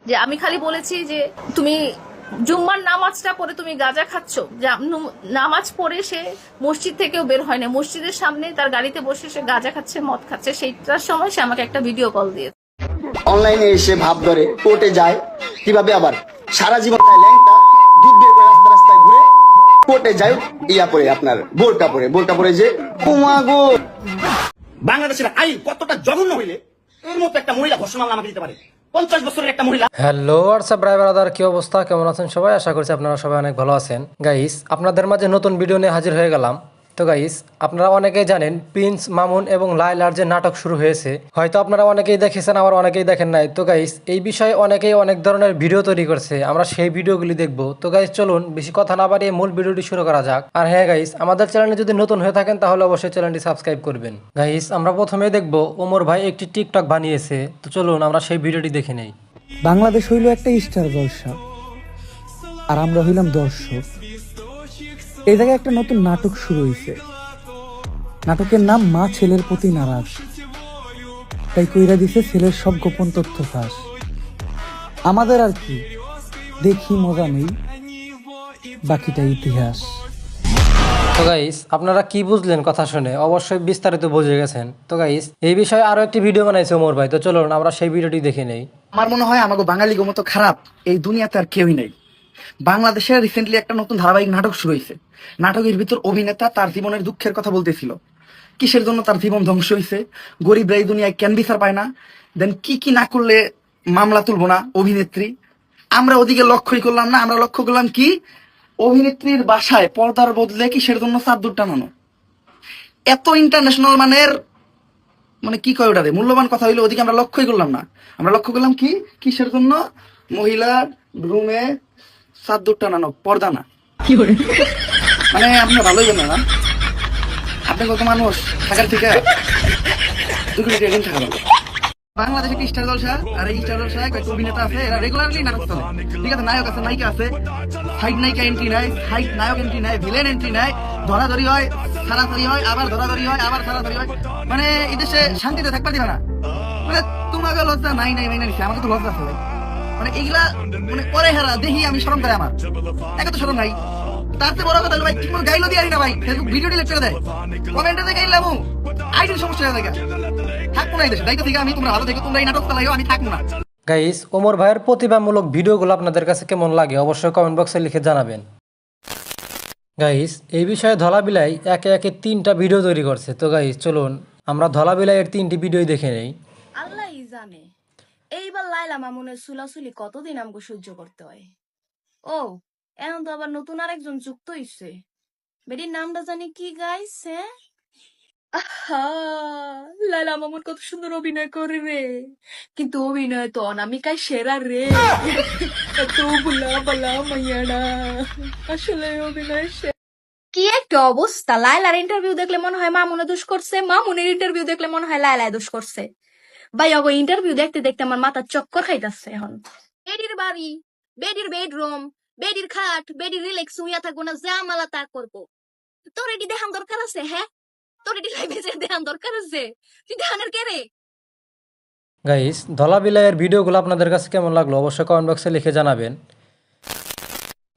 যে আমি খালি বলেছি যে তুমি জুম্মার নামাজটা পড়ে তুমি গাঁজা খাচ্ছ, নামাজ পড়ে সে মসজিদ থেকেও বের হয় না, মসজিদের সামনে তার গাড়িতে বসে সে গাঁজা খাচ্ছে, মদ খাচ্ছে। সেইটার সময় সে আমাকে একটা ভিডিও কল দিয়েছে। অনলাইনে এসে ভাব ধরে কোর্টে যায়, কিভাবে আবার সারা জীবন ল্যাংটা দুধ বের করে রাস্তা রাস্তায় ঘুরে কোর্টে যায় ইয়া পরে আপনার বোরকা পরে যে গো বাংলাদেশের আইন কতটা জঘন্য হইলে এর মতো একটা মহিলা ধর্ষণ মামলা আমাকে দিতে পারে? 50 বছরের একটা মহিলা। হ্যালো হোয়াটসঅ্যাপ ভাই ব্রাদার, কি অবস্থা, কেমন আছেন সবাই? আশা করছি আপনারা সবাই অনেক ভালো আছেন। গাইস, আপনাদের মাঝে নতুন ভিডিও নিয়ে হাজির হয়ে গেলাম। তো গাইস, আপনারা অনেকেই জানেন প্রিন্স মামুন এবং লায়লার যে নাটক শুরু হয়েছে, হয়তো আপনারা অনেকেই দেখেছেন, আবার অনেকেই দেখেন নাই। তো গাইস, এই বিষয়ে অনেকেই অনেক ধরনের ভিডিও তৈরি করছে, আমরা সেই ভিডিওগুলি দেখবো। তো গাইস, চলুন বেশি কথা না বাড়িয়ে মূল ভিডিওটি শুরু করা যাক। আর হ্যাঁ গাইস, আমাদের চ্যানেলে যদি নতুন হয়ে থাকেন তাহলে অবশ্যই চ্যানেলটি সাবস্ক্রাইব করবেন। গাইস, আমরা প্রথমেই দেখবো ওমর ভাই একটি টিকটক বানিয়েছে। তো চলুন আমরা সেই ভিডিওটি দেখে নেই। বাংলাদেশ হইল একটা স্টার জলসা, আর আমরা হইলাম দর্শক। এই জায়গায় একটা নতুন নাটক শুরু হয়েছে। নাটকের নাম মা ছেলের প্রতি নারাজ। তাই কইরা দিছে ছেলের সব গোপন তথ্য ফাঁস। আমাদের আর কি, দেখি মজা নেই, বাকিটা ইতিহাস। তো গাইস, আপনারা কি বুঝলেন কথা শুনে? অবশ্যই বিস্তারিত বুঝে গেছেন। তো গাইস, এই বিষয়ে আরো একটি ভিডিও বানাইছে ওমর ভাই। তো চলুন আমরা সেই ভিডিওটি দেখে নেই। আমার মনে হয় আমাকে বাঙালি মতো খারাপ এই দুনিয়াতে আর কেউই নেই। বাংলাদেশে রিসেন্টলি একটা নতুন ধারাবাহিক নাটক শুরু হয়েছে। নাটকের ভিতর অভিনেতা তার জীবনের দুঃখের কথা বলতেছিল, কিসের জন্য তার জীবন ধ্বংস হয়েছে, গরিবরা এই দুনিয়ায় কেন বিচার পায় না, দেন কি কি না করলে মামলা তুলবো না অভিনেত্রী। আমরা ওদিকে লক্ষ্যই করলাম না, আমরা লক্ষ্য করলাম কি অভিনেত্রীর বাসায় পর্দার বদলে কিসের জন্য চাদর টানানো। এত ইন্টারন্যাশনাল মানের মানে কি কয় ওটারে মূল্যবান কথা হইলো, ওদিকে আমরা লক্ষ্যই করলাম না। আমরা লক্ষ্য করলাম কি কিসের জন্য মহিলার রুমে চাদর টানানো, পর্দা না। মানে আপনি ভালোই জানেন না, আপনি কত মানুষ থাকার থেকে 2 কোটি টাকা থাকা ভালো। বাংলাদেশে কি স্টার জলসা, আর এই স্টার জলসায় কয়েকটা অভিনেতা আছে, এরা রেগুলারলি নাটক চলে। ঠিক আছে, নায়ক আছে, নায়িকা আছে, সাইড নায়িকা এন্ট্রি নেয়, সাইড নায়ক এন্ট্রি নেয়, ভিলেন এন্ট্রি নেয়, ধরাধরি হয়, ছাড়াছাড়ি হয়, আবার ধরাধরি হয়, আবার ছাড়াছাড়ি হয়। মানে এই দেশে শান্তিতে থাকতে দিবে না। মানে তোমাকে লজ্জা নাই নাই মাইনা নিচ্ছে, আমাকে তো লজ্জা আছে। মানে এইগুলা মানে পরে হেরা দেখি আমি শরম করে, আমার একে তো শরম নাই। তার চেয়ে বড় কথা হলো ভাই, ঠিক মতো গাইলো দিয়ে না ভাই, ফেসবুক ভিডিও ডিলিট করে দেয়, কমেন্টে দিয়ে গাইলাম আইডির সমস্যা হয়ে যায়। থাকবো না এই দেশে, দায়িত্ব থেকে আমি, তোমরা ভালো থেকে তোমরা এই নাটক চালাইও, আমি থাকবো না। গাইস, ওমর ভাইয়ের প্রতিভামূলক ভিডিওগুলো আপনাদের কাছে কেমন লাগে অবশ্যই কমেন্ট বক্সে লিখে জানাবেন। গাইস, এই বিষয়ে ধলা বিলাই একে একে 3টা ভিডিও তৈরি করছে। তো গাইস, চলুন আমরা ধলা বিলাইয়ের 3টি ভিডিও দেখে নেই। আল্লাহই জানে এইবার লাইলা মামুনের সুলাসুলি কতদিন আমাকে সহ্য করতে হয়। ও এখন তো আবার নতুন আরেকজন যুক্ত হইছে, বেটির নামটা জানি কি গাইস? হ্যাঁ, আহা, লাইলা মামুন কত সুন্দর অভিনয় করে রে, কিন্তু অভিনয় তো অনামিকায় সেরা রে। এত বুলা বলা মাইয়াডা, আসলে অভিনয় কি একটা অবস্থা। লাইলার ইন্টারভিউ দেখলে মনে হয় মামুনে দোষ করছে, মামুনের ইন্টারভিউ দেখলে মনে হয় লাইলায় দোষ করছে। ভাই অগো ইন্টারভিউ দেখতে দেখতে আমার মাথা চক্কর খাইতাছে এখন। বেডির বাড়ি, বেডির বেডরুম, বেডির খাট, বেডির রিল্যাক্স হইয়া থাকবো না, যা মালা তা করবো। তোর এটি দেখান দরকার আছে? হ্যাঁ, তোর এটি লাইভে দেখান দরকার আছে? তুই দেখানোর কে রে? গাইস, ধলা বিলাইয়ের ভিডিওগুলো আপনাদের কাছে কেমন লাগলো অবশ্যই কমেন্ট বক্সে লিখে জানাবেন।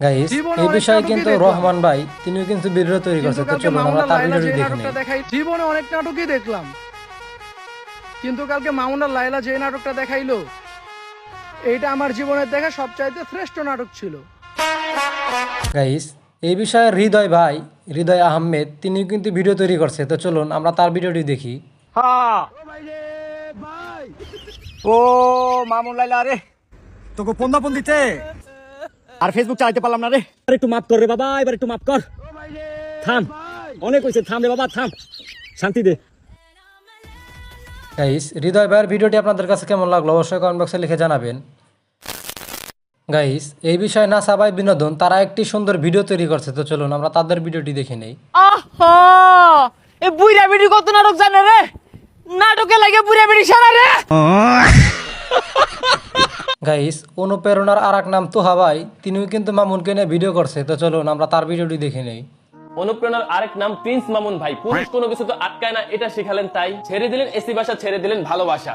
গাইস, এই বিষয়ে কিন্তু রহমান ভাই তিনিও কিন্তু ভিডিও তৈরি করছে। তো চলুন আমরা তার ভিডিওটি দেখে নেই। জীবনে অনেক নাটকই দেখলাম, কিন্তু কালকে মামুনার লায়লা যে নাটকটা দেখাইলো, এইটা আমার জীবনের দেখা সবচাইতে শ্রেষ্ঠ নাটক ছিল। গাইস, এই বিষয়ে হৃদয় আহমেদ তিনিও কিন্তু ভিডিও তৈরি করছে। তো চলুন আমরা তার ভিডিওটি দেখি। ও মামুন লাইলা রে, তোকে ফোন দিতে আর ফেসবুক চালাতে পারলাম না রে। একটু মাফ কর রে বাবা, এবার একটু মাফ কর। থাম, অনেক হয়েছে, থাম রে বাবা, থাম, শান্তি দে। গাইস, হৃদয় ভাইয়ের ভিডিওটি আপনাদের কাছে কেমন লাগলো অবশ্যই কমেন্ট বক্সে লিখে জানাবেন। গাইস, এই বিষয়ে নাসা ভাই বিনোদন তারা একটি সুন্দর ভিডিও তৈরি করছে। তো চলুন আমরা তাদের ভিডিওটি দেখে নেই। আহা, এ বুইরা বিড়ি কত নাটক জানে রে, নাটকে লাগে বুইরা বিড়ি সারা রে। গাইস, অনুপ্রেরণার আরেক নাম তোহা ভাই তিনিও কিন্তু মামুনকে নিয়ে ভিডিও করছে। তো চলুন আমরা তার ভিডিওটি দেখে নেই। অনুপ্রেরণার আরেক নাম প্রিন্স মামুন ভাই। পুরুষ কোনো কিছু তো আটকায় না, এটা শিখালেন তাই। ছেড়ে দিলেন এসি বাসা, ছেড়ে দিলেন ভালোবাসা।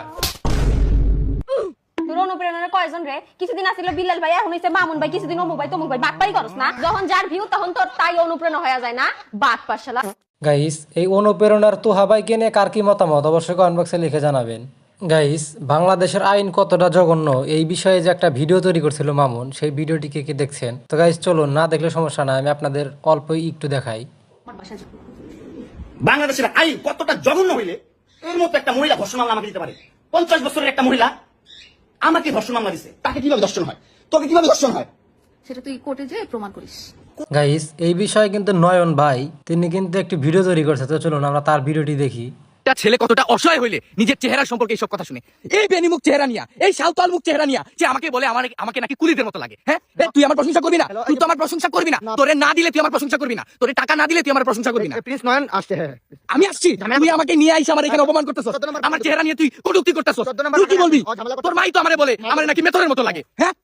তোর অনুপ্রেরণা কয়জন রে? কিছুদিন আসিল বিল্লাল ভাই, এখন হইছে মামুন ভাই, কিছুদিন অমুক ভাই তমুক ভাই, বাটপারি করস না? যখন যার ভিউ তখন তোর তাই অনুপ্রেরণা হয়ে যায় না? বাটপার শালা। গাইস এই অনুপ্রেরণার তুহা ভাইকে নিয়ে কার কি মতামত অবশ্যই কমেন্ট বক্সে লিখে জানাবেন। গাইস বাংলাদেশের আইন কতটা জঘন্য এই বিষয়ে যে একটা ভিডিও তৈরি করছিল মামুন, সেই ভিডিওটি কে কে দেখছেন? তো গাইস চলুন, না দেখলে সমস্যা নাই, আমি আপনাদের অল্পই একটু দেখাই। বাংলাদেশের আইন কতটা জঘন্য হইলে এর মতো একটা মহিলা ধর্ষণ মামলা আমাকে দিতে পারে? 50 বছরের একটা মহিলা আমাকে ধর্ষণ মামলা দিছে, তাকে কিভাবে ধর্ষণ হয়? তোকে কিভাবে ধর্ষণ হয়? সেটা তুই কোর্টে যেয়ে প্রমাণ করিস। গাইস এই বিষয়ে কিন্তু নয়ন ভাই তিনি কিন্তু একটি ভিডিও তৈরি করছে, তো চলুন আমরা তার ভিডিওটি দেখি। একটা ছেলে কতটা অসহায় হইলে নিজের চেহারা সম্পর্কে এইসব কথা শুনে, এই বেনিমুখ চেহারা নিয়া, এই সালতাল মুখ চেহারা নিয়া যে আমাকে বলে আমাকে নাকি কুলিদের মতো লাগে। হ্যাঁ, তুই আমার প্রশংসা করবি না? তুই তো আমার প্রশংসা করবি না। তোরে না দিলে তুই আমার প্রশংসা করবি না, তোরে টাকা না দিলে তুই আমার প্রশংসা করবি না। প্রিন্স নয়ন আসছে। আমি আসছি, তুই আমাকে নিয়ে আইস আমার এখানে অপমান করতেছস, আমার চেহারা নিয়ে তুই কটূক্তি করতেছস। তুই কি বলবি? তোর মাই তো আমারে বলে আমার নাকি মেথরের মতো লাগে। হ্যাঁ,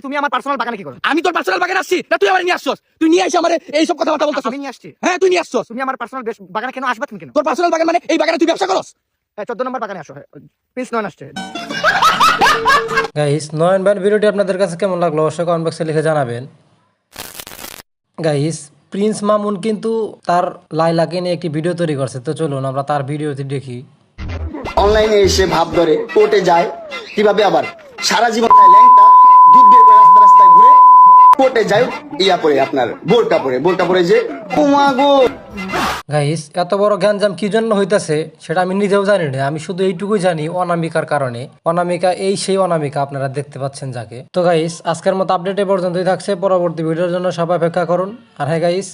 তুমি আমার পার্সোনাল বাগানে কি করো? আমি তোর পার্সোনাল বাগানে আসছি না, তুই আমার নিয়ে আসছস? তুই নিয়ে আইস আমারে এইসব কথাবার্তা বলতেছস? আমি নিয়ে আসছি। হ্যাঁ, তুই নিয়ে আসছস। তুমি আমার পার্সোনাল বাগানে কেন আসবে? তুমি কেন? তোর পার্সোনাল বাগান মানে এই বাগানে তুই ব্যবসা করস? 14 নম্বর বাগানে আসো। প্রিন্স নয়ন আসছে। গাইস নয়ন ভাইয়ের ভিডিওটি আপনাদের কাছে কেমন লাগলো অবশ্যই কমেন্ট বক্সে লিখে জানাবেন। গাইস প্রিন্স মামুন কিন্তু তার লাইলাকে নিয়ে একটি ভিডিও তৈরি করছে, তো চলুন আমরা তার ভিডিওটি দেখি। অনলাইনে এসে ভাব ধরে কোর্টে যায়, কিভাবে আবার সারা জীবন তাই ল্যাংটা দুধ বের করে রাস্তা রাস্তায় ঘুরে কোর্টে যায় পরে আপনার বোরকা পরে যে গো। গাইস এত বড় গ্যাঞ্জাম কি জন্য হইতাছে সেটা আমি নিজেও জানি না, আমি শুধু এইটুকুই জানি অনামিকার কারণে। অনামিকা এই সেই অনামিকা আপনারা দেখতে পাচ্ছেন যাকে। তো গাইস আজকের মতো আপডেট এ পর্যন্তই থাকছে, পরবর্তী ভিডিওর জন্য সবাই অপেক্ষা করুন। আর হ্যাঁ গাইস,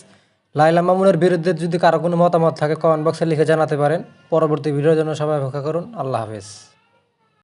লাইলা মামুনের বিরুদ্ধে যদি কারো কোনো মতামত থাকে কমেন্ট বক্সে লিখে জানাতে পারেন। পরবর্তী ভিডিওর জন্য সবাই অপেক্ষা করুন। আল্লাহ হাফেজ।